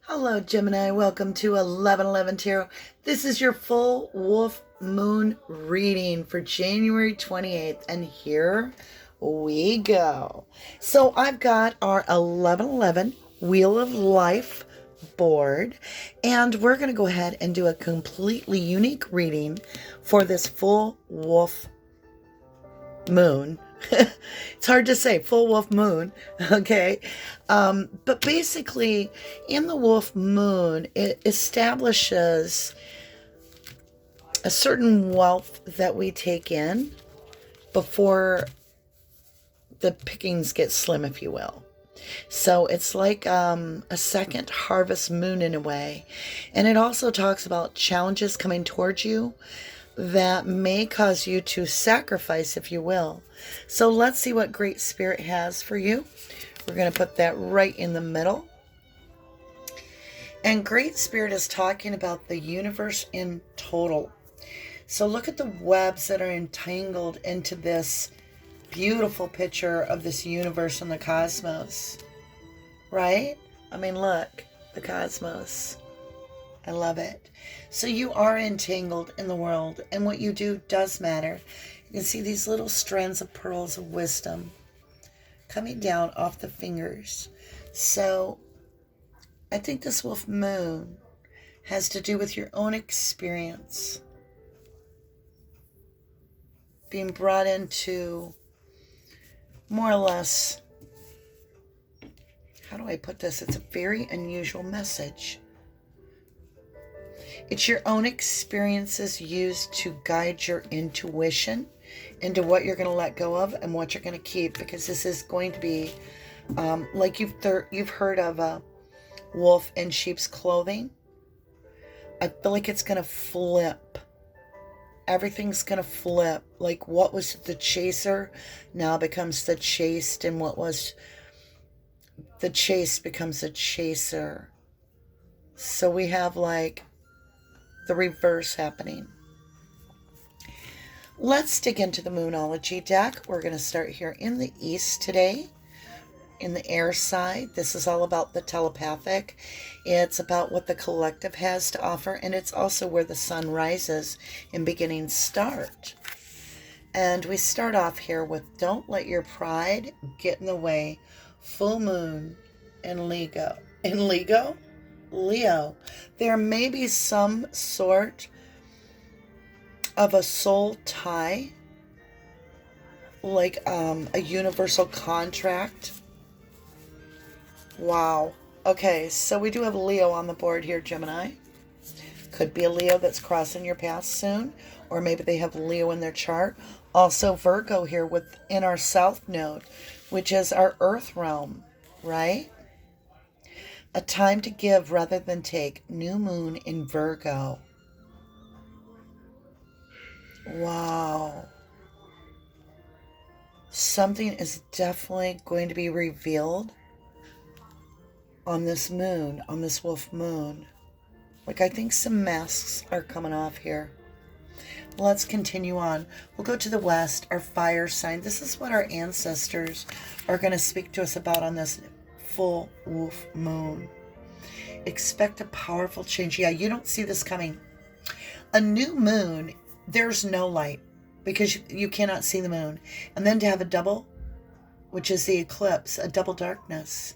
Hello, Gemini. Welcome to 1111 Tarot. This is your full wolf moon reading for January 28th. And here we go. So I've got our 1111 Wheel of Life board. And we're going to go ahead and do a completely unique reading for this full wolf moon. It's hard to say, full wolf moon, okay? But basically, in the wolf moon, it establishes a certain wealth that we take in before the pickings get slim, if you will. So it's like a second harvest moon in a way. And it also talks about challenges coming towards you that may cause you to sacrifice, if you will. So let's see what Great Spirit has for you. We're going to put that right in the middle. And Great Spirit is talking about the universe in total. So look at the webs that are entangled into this beautiful picture of this universe and the cosmos. Right? I mean, look, the cosmos. I love it. So you are entangled in the world, and what you do does matter. You can see these little strands of pearls of wisdom coming down off the fingers. So I think this wolf moon has to do with your own experience. Being brought into more or less, how do I put this? It's a very unusual message. It's your own experiences used to guide your intuition into what you're going to let go of and what you're going to keep, because this is going to be like you've heard of a wolf in sheep's clothing. I feel like it's going to flip. Everything's going to flip. Like what was the chaser now becomes the chased, and what was the chased becomes a chaser. So we have like the reverse happening. Let's dig into the Moonology deck. We're going to start here in the East today, in the air side. This is all about the telepathic. It's about what the collective has to offer, and it's also where the sun rises and beginnings start. And we start off here with don't let your pride get in the way. Full moon in Leo. Leo, there may be some sort of a soul tie, like a universal contract. Wow. Okay, so we do have Leo on the board here, Gemini. Could be a Leo that's crossing your path soon, or maybe they have Leo in their chart. Also Virgo here within our South Node, which is our Earth realm, right? A time to give rather than take. New moon in Virgo. Wow. Something is definitely going to be revealed on this moon, on this wolf moon. Like I think some masks are coming off here. Let's continue on. We'll go to the West, our fire sign. This is what our ancestors are going to speak to us about on this full wolf moon. Expect a powerful change. Yeah, you don't see this coming. A new moon, there's no light because you cannot see the moon. And then to have a double, which is the eclipse, a double darkness.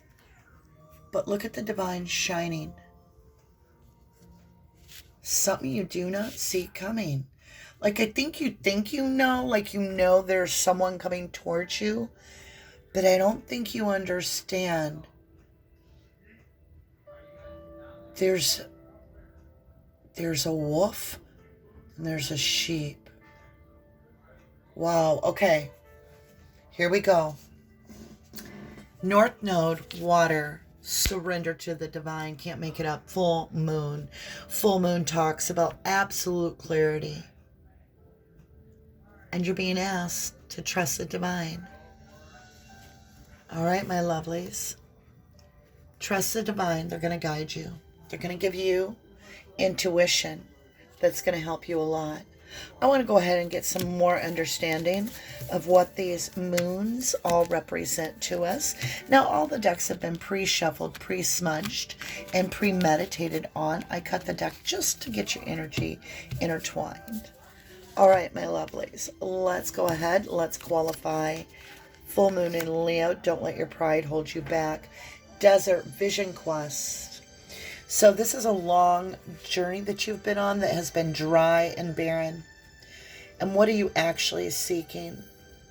But look at the divine shining. Something you do not see coming. Like I think you know, like you know there's someone coming towards you, but I don't think you understand. There's a wolf and there's a sheep. Wow, okay. Here we go. North Node, water, surrender to the divine, can't make it up. Full moon. Full moon talks about absolute clarity. And you're being asked to trust the divine. All right, my lovelies. Trust the divine. They're going to guide you. They're going to give you intuition that's going to help you a lot. I want to go ahead and get some more understanding of what these moons all represent to us. Now, all the decks have been pre-shuffled, pre-smudged, and premeditated on. I cut the deck just to get your energy intertwined. All right, my lovelies, let's go ahead. Let's qualify. Full moon in Leo. Don't let your pride hold you back. Desert Vision Quest. So this is a long journey that you've been on that has been dry and barren. And what are you actually seeking,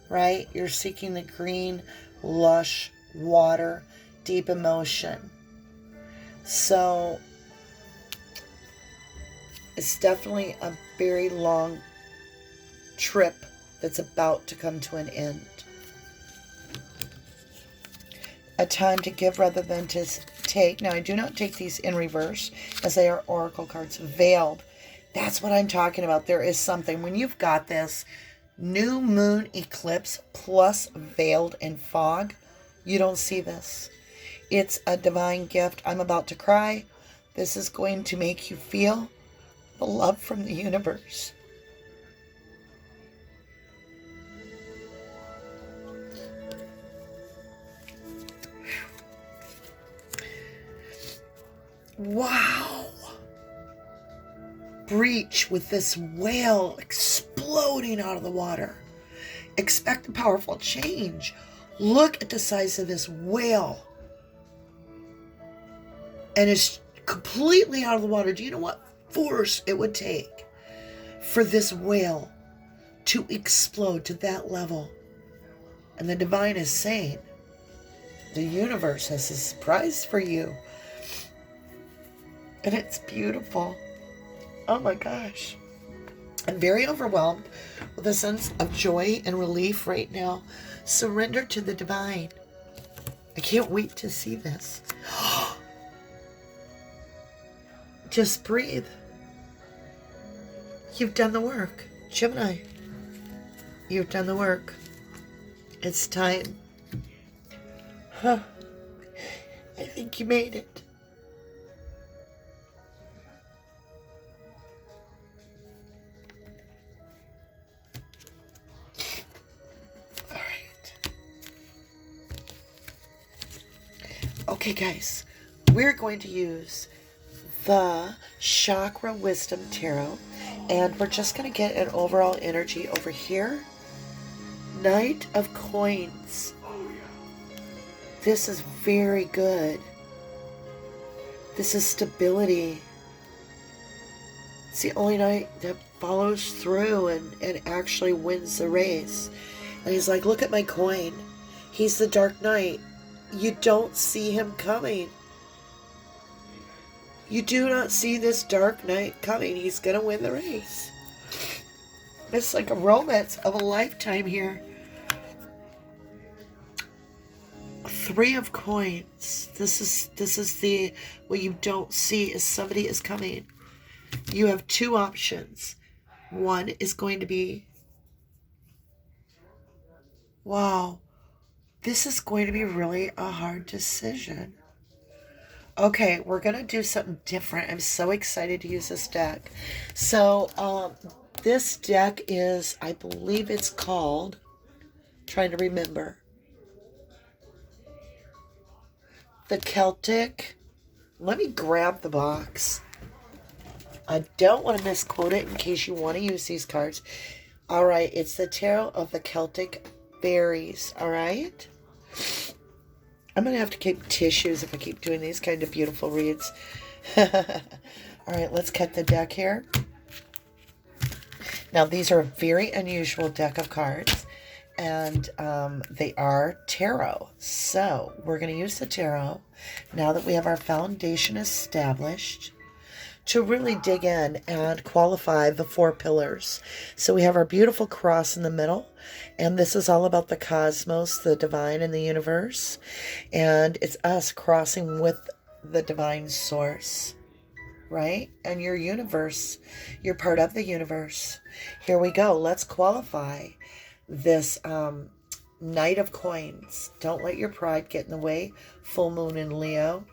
right? You're seeking the green, lush water, deep emotion. So it's definitely a very long trip that's about to come to an end. A time to give rather than to take. Now, I do not take these in reverse as they are oracle cards. Veiled. That's what I'm talking about. There is something. When you've got this new moon eclipse plus veiled in fog, you don't see this. It's a divine gift. I'm about to cry. This is going to make you feel the love from the universe. Wow. Breach with this whale exploding out of the water. Expect a powerful change. Look at the size of this whale. And it's completely out of the water. Do you know what force it would take for this whale to explode to that level? And the divine is saying, the universe has a surprise for you. And it's beautiful. Oh my gosh. I'm very overwhelmed with a sense of joy and relief right now. Surrender to the divine. I can't wait to see this. Just breathe. You've done the work. Gemini, you've done the work. It's time. I think you made it. Okay, guys, we're going to use the Chakra Wisdom Tarot, and we're just going to get an overall energy over here. Knight of Coins. This is very good. This is stability. It's the only knight that follows through and actually wins the race. And he's like, look at my coin. He's the Dark Knight. You don't see him coming. You do not see this Dark Knight coming. He's going to win the race. It's like a romance of a lifetime here. Three of Coins. This is the what you don't see is somebody is coming. You have two options. One is going to be, wow, this is going to be really a hard decision. Okay, we're going to do something different. I'm so excited to use this deck. So, this deck is, I believe it's called, trying to remember, the Celtic. Let me grab the box. I don't want to misquote it in case you want to use these cards. All right, it's the Tarot of the Celtic Berries, all right? I'm going to have to keep tissues if I keep doing these kind of beautiful reads. All right, let's cut the deck here. Now, these are a very unusual deck of cards, and they are tarot. So, we're going to use the tarot, now that we have our foundation established, to really dig in and qualify the four pillars. So we have our beautiful cross in the middle, and this is all about the cosmos, the divine, and the universe. And it's us crossing with the divine source, right? And your universe, you're part of the universe. Here we go. Let's qualify this Knight of Coins. Don't let your pride get in the way. Full moon in Leo.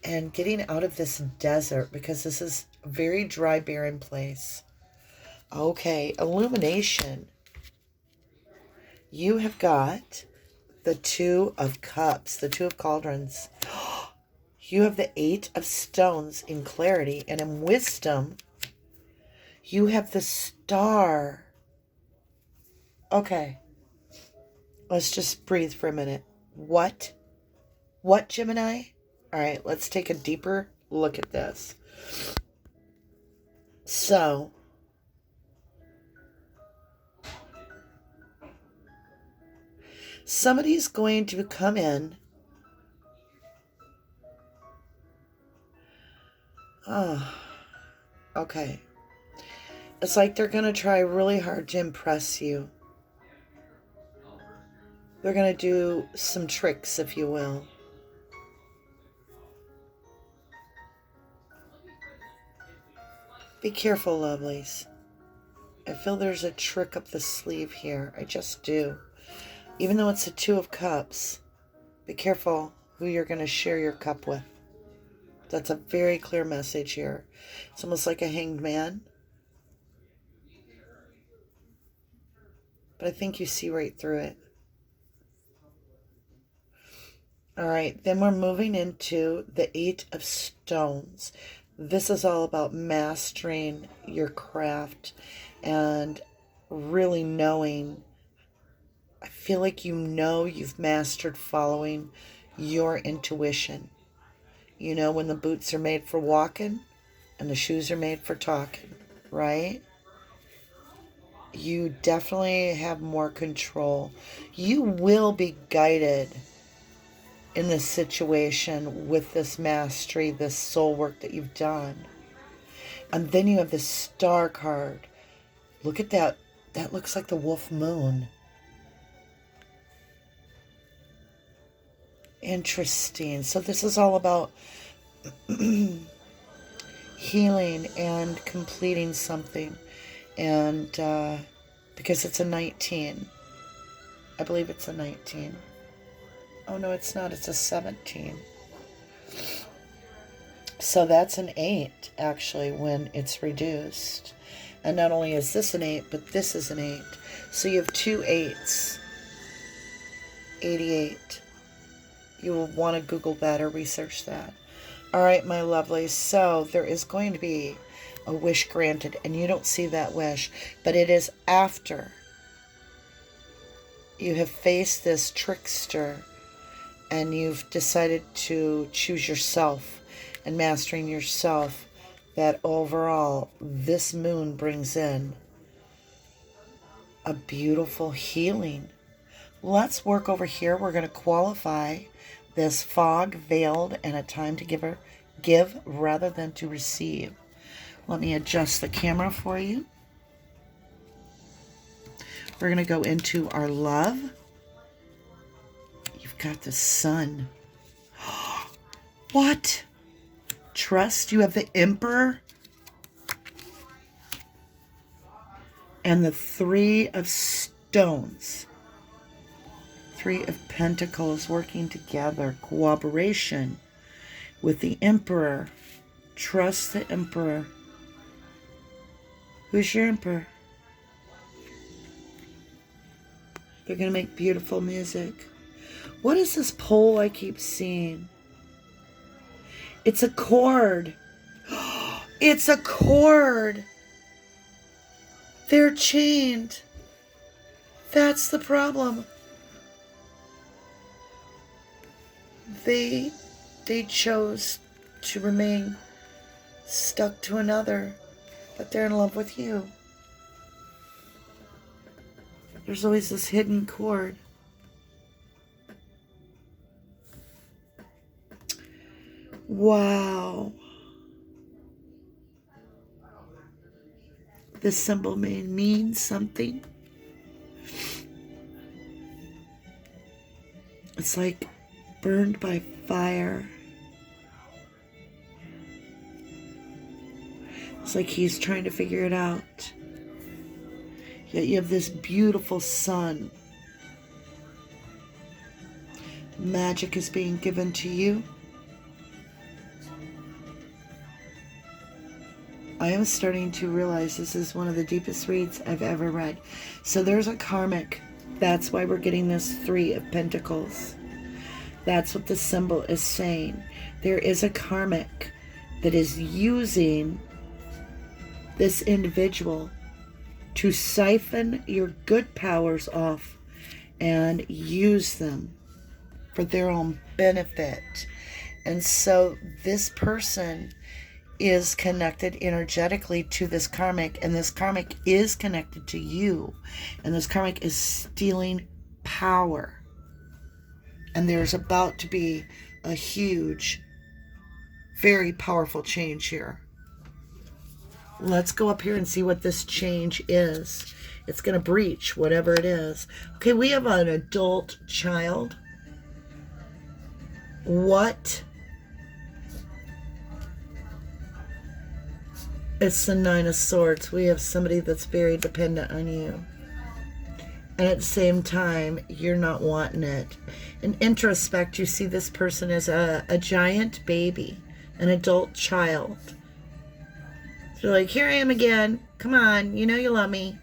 And getting out of this desert, because this is a very dry, barren place. Okay, illumination. You have got the Two of Cups, the Two of Cauldrons. You have the Eight of Stones in clarity, and in wisdom, you have the Star. Okay, let's just breathe for a minute. What? What, Gemini? All right, let's take a deeper look at this. So, somebody's going to come in. Oh, okay. It's like they're going to try really hard to impress you. They're going to do some tricks, if you will. Be careful, lovelies. I feel there's a trick up the sleeve here. I just do. Even though it's a Two of Cups, be careful who you're going to share your cup with. That's a very clear message here. It's almost like a hanged man. But I think you see right through it. All right, then we're moving into the Eight of Stones. This is all about mastering your craft and really knowing. I feel like you've mastered following your intuition. You know when the boots are made for walking and the shoes are made for talking, right? You definitely have more control. You will be guided in this situation with this mastery, this soul work that you've done. And then you have the Star card. Look at that. That looks like the wolf moon. Interesting. So this is all about healing and completing something. And because it's a 19. I believe it's a 19. Oh, no, it's not. It's a 17. So that's an 8, actually, when it's reduced. And not only is this an 8, but this is an 8. So you have 2 8s. 88. You will want to Google that or research that. All right, my lovelies. So there is going to be a wish granted, and you don't see that wish, but it is after you have faced this trickster and you've decided to choose yourself and mastering yourself, that overall this moon brings in a beautiful healing. Let's work over here. We're going to qualify this fog veiled and a time to give rather than to receive. Let me adjust the camera for you. We're going to go into our love. You've got the Sun. What? Trust. You have the Emperor. And the Three of Stones. Three of Pentacles working together. Cooperation with the Emperor. Trust the Emperor. Who's your Emperor? They're going to make beautiful music. What is this pole I keep seeing? It's a cord. It's a cord. They're chained. That's the problem. They chose to remain stuck to another, but they're in love with you. There's always this hidden cord. Wow. This symbol may mean something. It's like burned by fire. It's like he's trying to figure it out. Yet you have this beautiful sun. Magic is being given to you. I am starting to realize this is one of the deepest reads I've ever read. So there's a karmic. That's why we're getting this 3 of Pentacles. That's what the symbol is saying. There is a karmic that is using this individual to siphon your good powers off and use them for their own benefit. And so this person is connected energetically to this karmic, and this karmic is connected to you, and this karmic is stealing power. And there's about to be a huge, very powerful change here. Let's go up here and see what this change is. It's going to breach whatever it is. Okay, we have an adult child. What? It's the 9 of Swords. We have somebody that's very dependent on you. And at the same time, you're not wanting it. In introspect, you see this person as a giant baby, an adult child. So you're like, here I am again. Come on, you know you love me.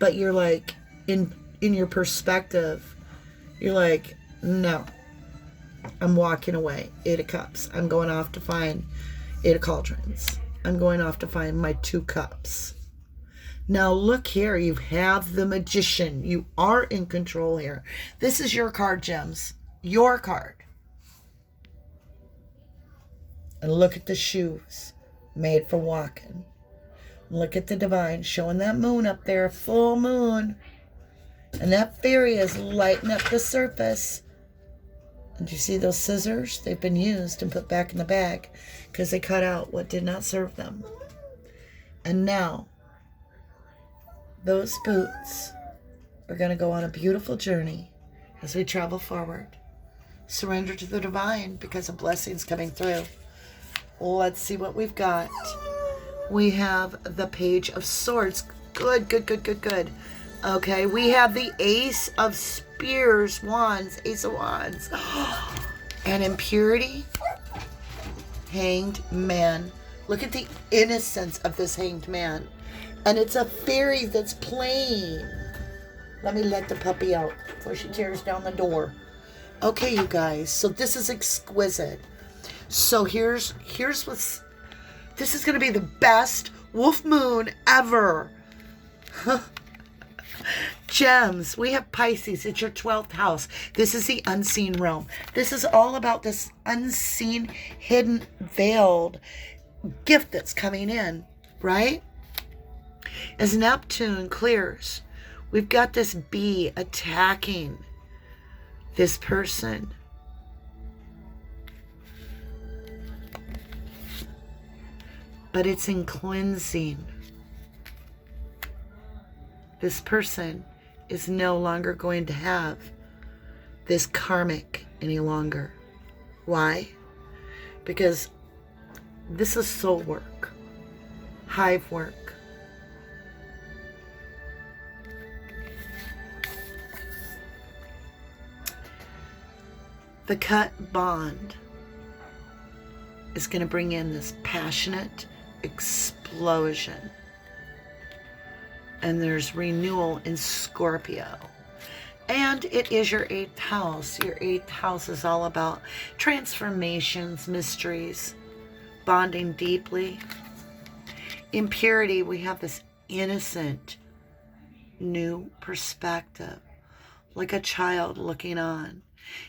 But you're like, in your perspective, you're like, no. I'm walking away. 8 of Cups. I'm going off to find 8 of Cauldrons. I'm going off to find my 2 cups. Now look here, you have the Magician. You are in control here. This is your card, Gems. Your card. And look at the shoes made for walking. Look at the Divine showing that moon up there, full moon. And that fairy is lighting up the surface. And you see those scissors? They've been used and put back in the bag because they cut out what did not serve them. And now, those boots are going to go on a beautiful journey as we travel forward. Surrender to the Divine because a blessing's coming through. Let's see what we've got. We have the Page of Swords. Good, good, good, good, good. Okay, we have the Ace of Spears, Wands, Ace of Wands. And impurity, Hanged Man. Look at the innocence of this Hanged Man. And it's a fairy that's playing. Let me let the puppy out before she tears down the door. Okay, you guys, so this is exquisite. So here's what's... This is going to be the best wolf moon ever. Gems, we have Pisces. It's your 12th house. This is the unseen realm. This is all about this unseen, hidden, veiled gift that's coming in, right? As Neptune clears, we've got this bee attacking this person. But it's in cleansing. This person is no longer going to have this karmic any longer. Why? Because this is soul work, hive work. The cut bond is going to bring in this passionate explosion. And there's renewal in Scorpio. And it is your 8th house. Your 8th house is all about transformations, mysteries, bonding deeply. Impurity, we have this innocent, new perspective, like a child looking on.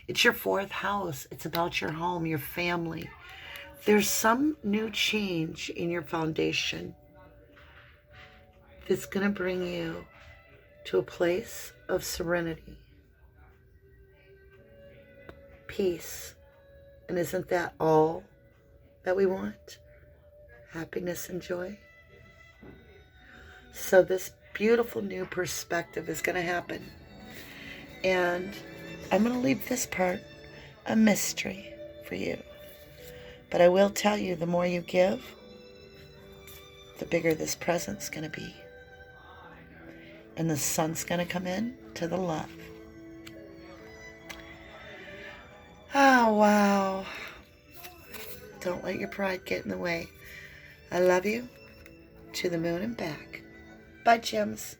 It's your 4th house. It's about your home, your family. There's some new change in your foundation that's going to bring you to a place of serenity, peace. And isn't that all that we want? Happiness and joy. So this beautiful new perspective is going to happen. And I'm going to leave this part a mystery for you. But I will tell you, the more you give, the bigger this present's going to be. And the sun's going to come in to the love. Oh, wow. Don't let your pride get in the way. I love you to the moon and back. Bye, Gems.